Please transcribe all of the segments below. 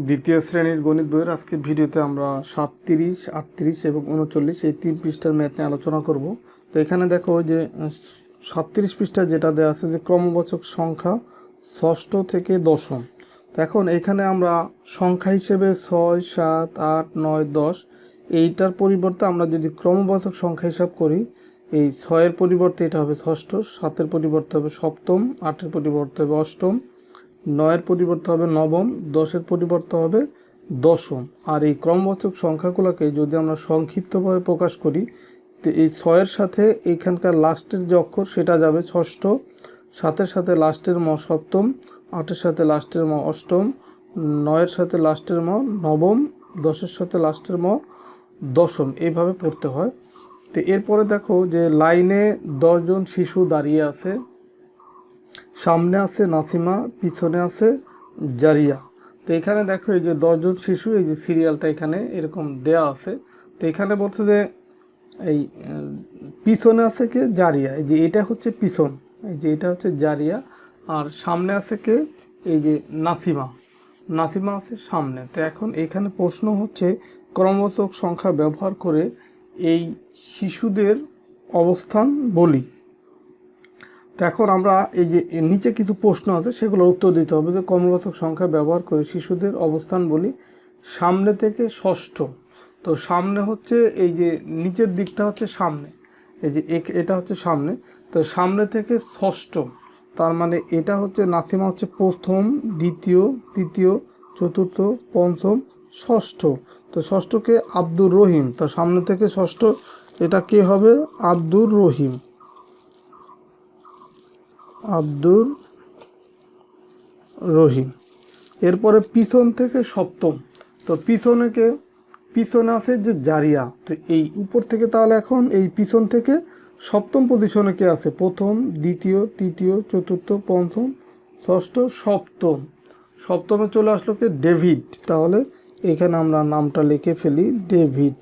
দ্বিতীয় শ্রেণীর গণিত বইয়ের আজকের ভিডিওতে আমরা 37, 38 এবং 39 এই 3 পৃষ্ঠার ম্যাথ নিয়ে আলোচনা করব। তো এখানে দেখো যে 37 পৃষ্ঠা যেটা দেওয়া আছে যে ক্রমবাচক সংখ্যা ষষ্ঠ থেকে দশম। তো এখন এখানে আমরা সংখ্যা হিসেবে 6, 7, 8, 9, 10 এইটার পরিবর্তে আমরা যদি ক্রমবাচক সংখ্যা হিসাব করি, এই 6-এর পরিবর্তে এটা হবে ষষ্ঠ, 7-এর পরিবর্তে হবে সপ্তম, 8-এর পরিবর্তে হবে অষ্টম, 9-এর পরিবর্তে হবে নবম, 10-এর পরিবর্তে হবে দশম। আর এই ক্রমবাচক সংখ্যাগুলোকে যদি আমরা সংক্ষিপ্তভাবে প্রকাশ করি, তো এই 6-এর সাথে এইখানকার লাস্টের যে অক্ষর সেটা যাবে ষষ্ঠ, 7-এর সাথে লাস্টের ম সপ্তম, 8-এর সাথে লাস্টের ম অষ্টম, 9-এর সাথে লাস্টের ম নবম, 10-এর সাথে লাস্টের ম দশম। এইভাবে পড়তে হয়। তো এরপরে দেখো যে লাইনে 10 জন শিশু দাঁড়িয়ে আছে, সামনে আছে নাসিমা, পিছনে আছে জারিয়া। তো এখানে দেখো এই যে 10 জন শিশু, এই যে সিরিয়ালটা এখানে এরকম দেয়া আছে। তো এখানে বলছে যে এই পিছনে আছে কে? জারিয়া। এই যে এটা হচ্ছে পিছন, এই যে এটা হচ্ছে জারিয়া, আর সামনে আছে কে? এই যে নাসিমা। নাসিমা আছে সামনে। তো এখন এখানে প্রশ্ন হচ্ছে ক্রমবাচক সংখ্যা ব্যবহার করে এই শিশুদের অবস্থান বলি। তো এখন আমরা এই যে নিচে কিছু প্রশ্ন আছে সেগুলোর উত্তর দিতে হবে। যে ক্রমবাচক সংখ্যা ব্যবহার করে শিশুদের অবস্থান বলি সামনে থেকে ষষ্ঠ। তো সামনে হচ্ছে এই যে নিচের দিকটা হচ্ছে সামনে, এই যে এটা হচ্ছে সামনে। তো সামনে থেকে ষষ্ঠ, তার মানে এটা হচ্ছে নাসিমা হচ্ছে প্রথম, দ্বিতীয়, তৃতীয়, চতুর্থ, পঞ্চম, ষষ্ঠ। তো ষষ্ঠকে আব্দুর রহিম। তো সামনে থেকে ষষ্ঠ, এটা কে হবে? আব্দুর রহিম, আব্দুর রহিম। এরপরে পিছন থেকে সপ্তম। তো পিছনে আছে যে জারিয়া। তো এই উপর থেকে তাহলে এখন এই পিছন থেকে সপ্তম পজিশনে কে আছে? প্রথম, দ্বিতীয়, তৃতীয়, চতুর্থ, পঞ্চম, ষষ্ঠ, সপ্তম। সপ্তমে চলে আসলো কে? ডেভিড। তাহলে এখানে আমরা নামটা লিখে ফেলি, ডেভিড।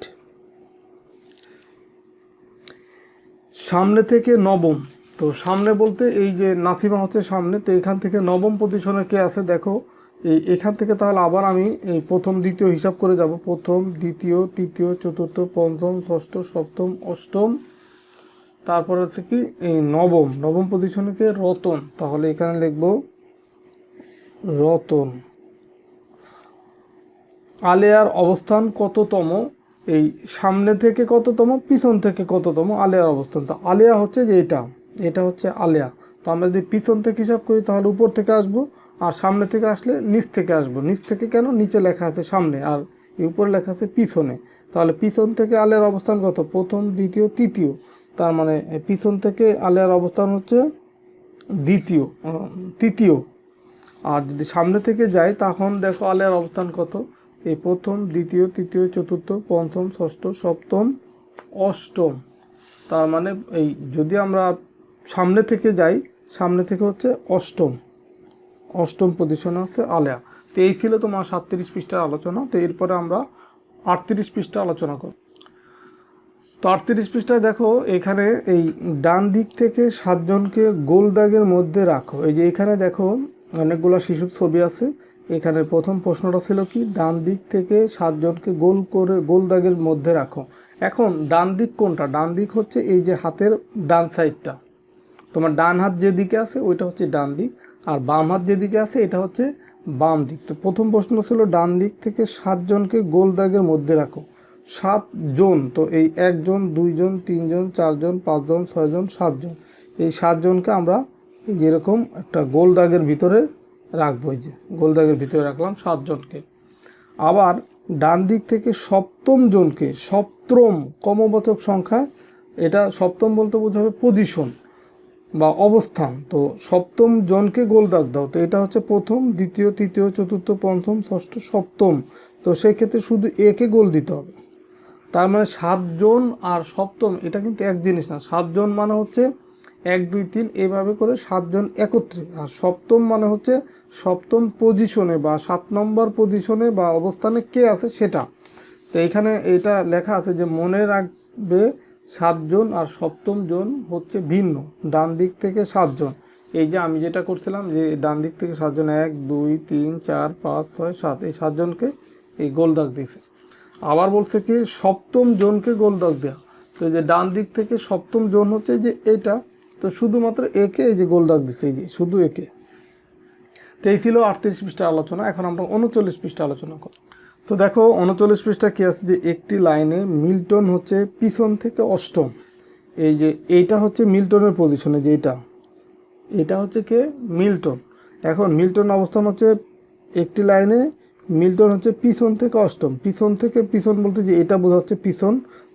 সামনে থেকে নবম। তো সামনে বলতে এই যে নাসিমা হচ্ছে সামনে। তো এখান থেকে নবম পজিশনে কে আছে দেখো, এখান থেকে তাহলে আবার আমি এই প্রথম দ্বিতীয় হিসাব করে যাব। প্রথম, দ্বিতীয়, তৃতীয়, চতুর্থ, পঞ্চম, ষষ্ঠ, সপ্তম, অষ্টম, তারপর হচ্ছে কি এই নবম পজিশনে কে? রতন। তাহলে এখানে লিখব রতন। আলেয়ার অবস্থান কততম? এই সামনে থেকে কততম, পিছন থেকে কততম? আলেয়ার অবস্থান। তো আলেয়া হচ্ছে যে এটা হচ্ছে আলেয়া। তো আমরা যদি পিছন থেকে হিসাব করি তাহলে উপর থেকে আসবো, আর সামনে থেকে আসলে নিচ থেকে আসবো। নিচ থেকে কেন? নিচে লেখা আছে সামনে, আর উপরে লেখা আছে পিছনে। তাহলে পিছন থেকে আলেয়ার অবস্থান কত? প্রথম, দ্বিতীয়, তৃতীয়। তার মানে পিছন থেকে আলেয়ার অবস্থান হচ্ছে তৃতীয়। আর যদি সামনে থেকে যাই তখন দেখো আলেয়ার অবস্থান কত? এই প্রথম, দ্বিতীয়, তৃতীয়, চতুর্থ, পঞ্চম, ষষ্ঠ, সপ্তম, অষ্টম। তার মানে এই যদি আমরা সামনে থেকে যাই, সামনে থেকে হচ্ছে অষ্টম পজিশনে আছে আলেয়া। তো এই ছিল তোমার 37 পৃষ্ঠার আলোচনা। তো এরপরে আমরা 38 পৃষ্ঠা আলোচনা করব। তো 38 পৃষ্ঠায় দেখো এখানে এই ডান দিক থেকে 7 জনকে গোল দাগের মধ্যে রাখো। এই যে এখানে দেখো অনেকগুলো শিশুর ছবি আছে। এখানে প্রথম প্রশ্নটা ছিল কি? ডান দিক থেকে 7 জনকে গোল দাগের মধ্যে রাখো। এখন ডান দিক কোনটা? ডান দিক হচ্ছে এই যে হাতের ডান সাইডটা। তোমার ডান হাত যেদিকে আছে ওইটা হচ্ছে ডান দিক, আর বাম হাত যেদিকে আছে এটা হচ্ছে বাম দিক। তো প্রথম প্রশ্ন ছিল ডান দিক থেকে 7 জনকে গোল দাগের মধ্যে রাখো। 7 জন, তো এই 1 জন, 2 জন, 3 জন, 4 জন, 5 জন, 6 জন, 7 জন। এই 7 জনকে আমরা এই যেরকম একটা গোল দাগের ভিতরে রাখবো। এই যে গোল দাগের ভিতরে রাখলাম 7 জনকে। আবার ডান দিক থেকে সপ্তম জনকে, সপ্তম ক্রমবাচক সংখ্যা, এটা সপ্তম বলতে বোঝাবে পজিশন বা অবস্থান। তো সপ্তম জনকে গোল দাগ দাও। তো এটা হচ্ছে প্রথম, দ্বিতীয়, তৃতীয়, চতুর্থ, পঞ্চম, ষষ্ঠ, সপ্তম। তো সেই ক্ষেত্রে শুধু একে গোল দিতে হবে। তার মানে 7 জন আর সপ্তম এটা কিন্তু এক জিনিস না। 7 জন মানে হচ্ছে 1, 2, 3 এভাবে করে 7 জন একত্রে। আর সপ্তম মানে হচ্ছে সপ্তম পজিশনে বা 7 নম্বর পজিশনে বা অবস্থানে কে আছে সেটা। তো এখানে এটা লেখা আছে যে মনে রাখবে 7 জন আর সপ্তম জন হচ্ছে ভিন্ন। ডান দিক থেকে 7 জন, এই যে আমি যেটা করছিলাম যে ডান দিক থেকে 7 জন 1 2 3 4 5 6 7 এই 7 জনকে এই গোল দাগ দিয়েছে। আবার বলছে কি সপ্তম জনকে গোল দাগ দেওয়া। তো এই যে ডান দিক থেকে সপ্তম জন হচ্ছে যে এটা, তো শুধুমাত্র একে এই যে গোল দাগ দিচ্ছে, এই যে শুধু একে। তো এই ছিল 38 পৃষ্ঠার আলোচনা। এখন আমরা 39 পৃষ্ঠা আলোচনা করব। তো দেখো 39 পৃষ্ঠা কি আছে যে একটি লাইনে মিল্টন হচ্ছে পিছন থেকে অষ্টম। এই যে এইটা হচ্ছে মিল্টনের পজিশনে, যে এটা হচ্ছে কে মিল্টন। এখন মিল্টন অবস্থান হচ্ছে একটি লাইনে মিল্টন হচ্ছে পিছন থেকে অষ্টম। পিছন থেকে পিছন বলতে যে এটা বোঝাচ্ছে পিছন,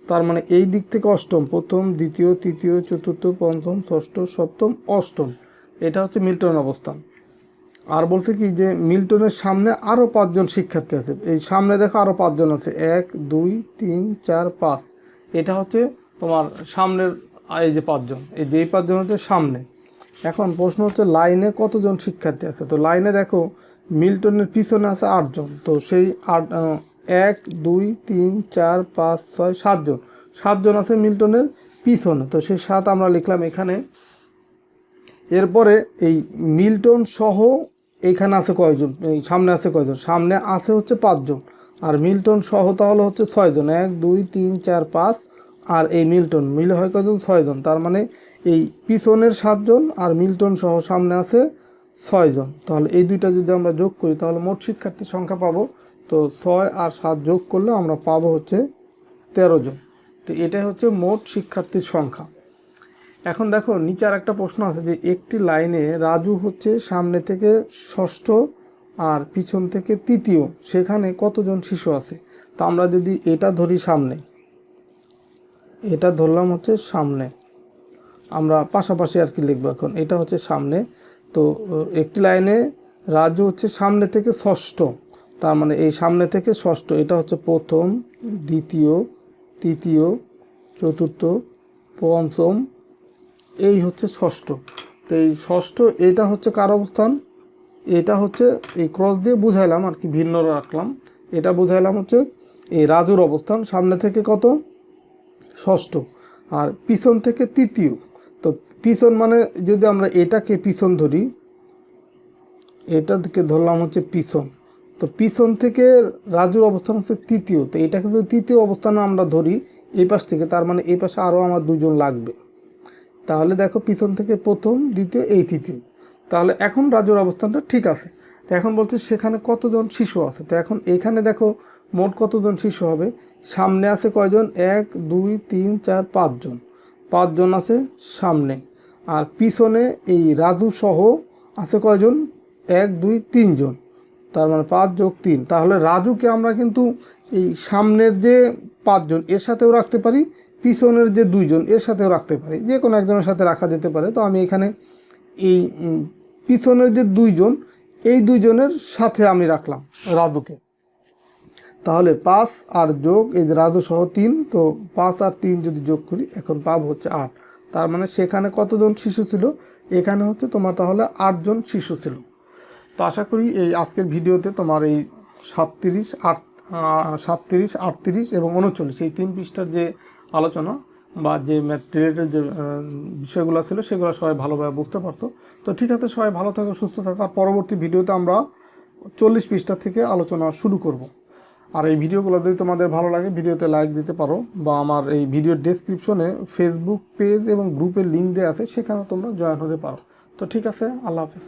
তার মানে এই দিক থেকে অষ্টম, প্রথম দ্বিতীয় তৃতীয় চতুর্থ পঞ্চম ষষ্ঠ সপ্তম অষ্টম, এটা হচ্ছে মিল্টনের অবস্থান। আর বলছে কি যে মিল্টনের সামনে আরও 5 জন শিক্ষার্থী আছে। এই সামনে দেখো আরও 5 জন আছে, 1 2 3 4 5, এটা হচ্ছে তোমার সামনের এই যে 5 জন, এই যে এই 5 জন হচ্ছে সামনে। এখন প্রশ্ন হচ্ছে লাইনে কতজন শিক্ষার্থী আছে। তো লাইনে দেখো মিল্টনের পিছনে আছে 8 জন, তো সেই 1 2 3 4 5 6 7 জন, 7 জন আছে মিল্টনের পিছনে, তো সেই 7 আমরা লিখলাম এখানে। এরপরে এই মিল্টন সহ এইখানে আছে কয়জন, এই সামনে আছে কয়জন, সামনে আছে হচ্ছে 5 জন, আর মিল্টন সহ তাহলে হচ্ছে 6 জন, 1 2 3 4 5, আর এই মিল্টন মিলে হয় কয়জন, 6 জন। তার মানে এই পিছনের 7 জন আর মিল্টন সহ সামনে আছে 6 জন। তাহলে এই দুইটা যদি আমরা যোগ করি তাহলে মোট শিক্ষার্থীর সংখ্যা পাবো। তো 6 আর 7 যোগ করলে আমরা পাবো হচ্ছে 13 জন। তো এটাই হচ্ছে মোট শিক্ষার্থীর সংখ্যা। এখন দেখো নিচে আর একটা প্রশ্ন আছে যে একটি লাইনে রাজু হচ্ছে সামনে থেকে ষষ্ঠ আর পিছন থেকে তৃতীয়, সেখানে কতজন শিশু আছে। তো আমরা যদি এটা ধরি সামনে, এটা ধরলাম হচ্ছে সামনে, আমরা পাশাপাশি আর কি লিখবো। এখন এটা হচ্ছে সামনে, তো একটি লাইনে রাজু হচ্ছে সামনে থেকে ষষ্ঠ, তার মানে এই সামনে থেকে ষষ্ঠ, এটা হচ্ছে প্রথম দ্বিতীয় তৃতীয় চতুর্থ পঞ্চম, এই হচ্ছে ষষ্ঠ। তো এই ষষ্ঠ এটা হচ্ছে কার অবস্থান, এটা হচ্ছে এই ক্রস দিয়ে বুঝাইলাম আর কি, ভিন্ন রাখলাম, এটা বুঝাইলাম হচ্ছে এই রাজুর অবস্থান, সামনে থেকে কত ষষ্ঠ আর পিছন থেকে তৃতীয়। তো পিছন মানে যদি আমরা এটাকে পিছন ধরি, এটাকে ধরলাম হচ্ছে পিছন, তো পিছন থেকে রাজুর অবস্থান হচ্ছে তৃতীয়, তো এটাকে যদি তৃতীয় অবস্থানে আমরা ধরি এই পাশ থেকে, তার মানে এই পাশে আরও আমার 2 জন লাগবে। তাহলে দেখো পিছন থেকে প্রথম দ্বিতীয় এই তৃতীয়, তাহলে এখন রাজুর অবস্থানটা ঠিক আছে। তো এখন বলছে সেখানে কতজন শিশু আছে। তো এখন এখানে দেখো মোট কতজন শিশু হবে, সামনে আছে কয়জন, 1 2 3 4 5 জন, 5 জন আছে সামনে, আর পিছনে এই রাজু সহ আছে কয়জন, 1 2 3 জন, তার মানে 5 যোগ 3, তাহলে রাজুকে আমরা কিন্তু এই সামনের যে 5 জন এর সাথেও রাখতে পারি, পিছনের যে 2 জন এর সাথেও রাখতে পারি, যে কোনো একজনের সাথে রাখা যেতে পারে। তো আমি এখানে এই পিছনের যে 2 জন, এই 2 জনের সাথে আমি রাখলাম রাজুকে। তাহলে 5 আর যোগ এই রাজু সহ 3, তো 5 আর 3 যদি যোগ করি এখন পাবো হচ্ছে 8। তার মানে সেখানে কতজন শিশু ছিল, এখানে হচ্ছে তোমার তাহলে 8 জন শিশু ছিল। তো আশা করি এই আজকের ভিডিওতে তোমার এই 37 38 এবং 39 এই 3 পৃষ্ঠার যে আলোচনা বা যে ম্যাথ রিলেটেড যে বিষয়গুলো ছিল সেগুলো সবাই ভালোভাবে বুঝতে পারতো। তো ঠিক আছে, সবাই ভালো থাকো সুস্থ থাকো। আর পরবর্তী ভিডিওতে আমরা 40 পৃষ্ঠা থেকে আলোচনা শুরু করব। আর এই ভিডিওগুলো যদি তোমাদের ভালো লাগে ভিডিওতে লাইক দিতে পারো, বা আমার এই ভিডিওর ডেসক্রিপশনে ফেসবুক পেজ এবং গ্রুপের লিঙ্ক দেওয়া আছে, সেখানেও তোমরা জয়েন হতে পারো। তো ঠিক আছে, আল্লাহ হাফেজ।